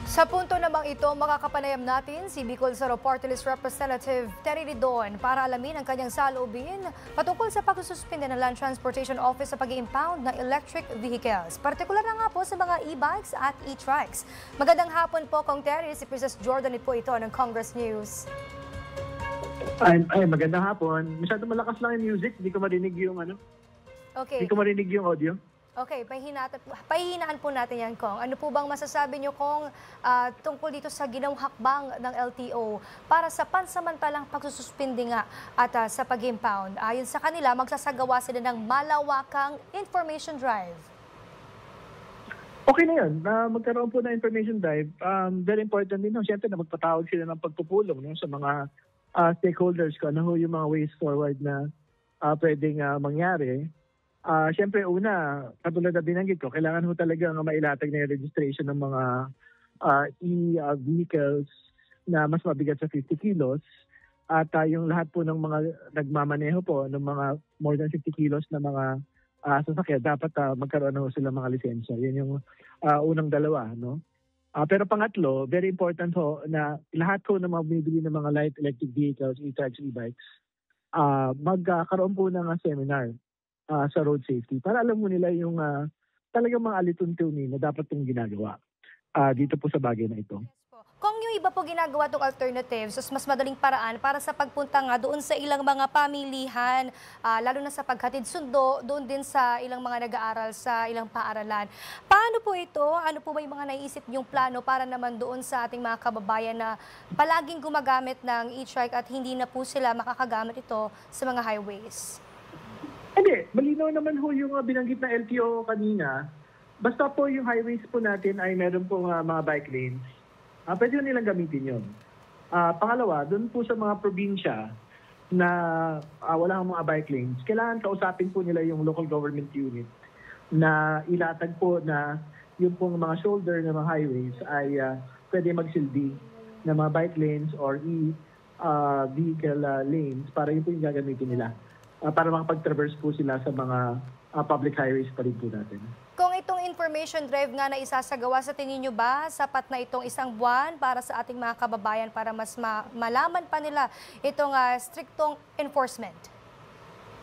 Sa punto namang ito, makakapanayam natin si Bicol Saro Party List Representative Terry Ridon para alamin ang kanyang saloobin patungkol sa pagsususpinde ng Land Transportation Office sa pag-impound ng electric vehicles. Partikular na nga po sa mga e-bikes at e-trikes. Magandang hapon po, Kong Terry. Si Princess Jordan po ito ng Congress News. Ay, magandang hapon. Masyado malakas lang yung music. Hindi ko marinig yung Okay. Hindi ko marinig yung audio. Okay, pahihinaan po natin yan, Kong. Ano po bang masasabi niyo, Kong, tungkol dito sa ginawang hakbang ng LTO para sa pansamantalang pagsususpindi nga at sa pag-impound? Ayon sa kanila, magsasagawa sila ng malawakang information drive. Okay na yun. Magkaroon po ng information drive. Very important din. Siyempre na magpatawag sila ng pagpupulong sa mga stakeholders ko. Ano yung mga ways forward na pwedeng mangyari. Siyempre, una, katulad na binanggit ko, kailangan ho talaga mailatag na yung registration ng mga e-vehicles na mas mabigat sa 50 kilos. At yung lahat po ng mga nagmamaneho po ng mga more than 50 kilos na mga sasakyan, dapat magkaroon na ho sila mga lisensya. Yan yung unang dalawa. No? Pero pangatlo, very important ho na lahat ho na mabibili ng mga light electric vehicles, e-trikes, e-bikes, magkaroon po ng seminar sa road safety para alam mo nila yung talagang mga alituntunin na dapat pong ginagawa dito po sa bagay na ito. Kung yung iba po ginagawa itong alternatives, mas madaling paraan para sa pagpunta nga doon sa ilang mga pamilihan, lalo na sa paghatid sundo, doon din sa ilang mga nag-aaral sa ilang paaralan. Paano po ito? Ano po ba yung mga naiisip niyong plano para naman doon sa ating mga kababayan na palaging gumagamit ng e-trike at hindi na po sila makakagamit ito sa mga highways? Hindi, malinaw naman ho yung binanggit na LTO kanina. Basta po yung highways po natin ay meron pong mga bike lanes. Pwede nilang gamitin yun. Pangalawa, doon po sa mga probinsya na wala mga bike lanes, kailangan kausapin po nila yung local government unit na ilatag po na yung pong mga shoulder ng mga highways ay pwede magsilbi na mga bike lanes or e-vehicle lanes para yun po yung gagamitin nila. Para makapag-traverse po sila sa mga public highways pa rin po natin. Kung itong information drive nga na isasagawa, sa tingin nyo ba sapat na itong isang buwan para sa ating mga kababayan para mas malaman pa nila itong striktong enforcement?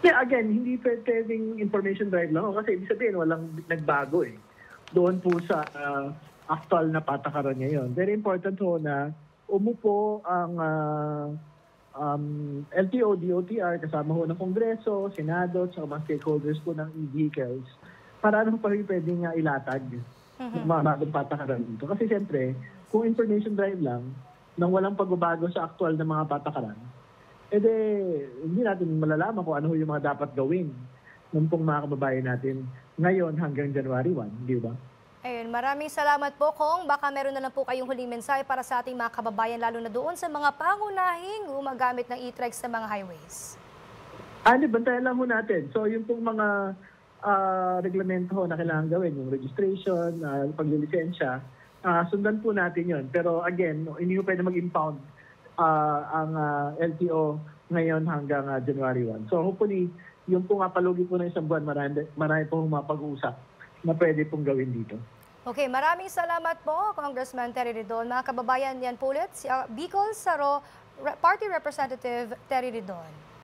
Yeah, again, hindi pwedeng information drive lang kasi ibig sabihin walang nagbago eh. Doon po sa actual na patakaran ngayon. Very important ho na umupo ang LTO, DOTR, kasama ho ng Kongreso, Senado, at mga stakeholders po ng e-vehicles para ano pa rin pwedeng ilatag ng mga bagong patakaran dito. Kasi siyempre, kung information drive lang, nang walang pagbabago sa aktual na mga patakaran, hindi natin malalaman kung ano yung mga dapat gawin ng pong mga kababayan natin ngayon hanggang January 1, di ba? Ayun, maraming salamat po, Kong. Baka meron na lang po kayong huling mensahe para sa ating mga kababayan, lalo na doon sa mga pangunahing gumagamit ng e-trikes sa mga highways. Bantayan lang ho natin. So, yung pong mga reglamento ho na kailangan gawin, yung registration, paglilisensya, sundan po natin yon. Pero again, hindi ko pwede mag-impound ang LTO ngayon hanggang January 1. So, hopefully, yung pong palugi po ng isang buwan, marami pong mapag-uusap na pwede pong gawin dito. Okay, maraming salamat po, Congressman Terry Ridon. Mga kababayan, yan po ulit, si Bicol Saro Party Representative Terry Ridon.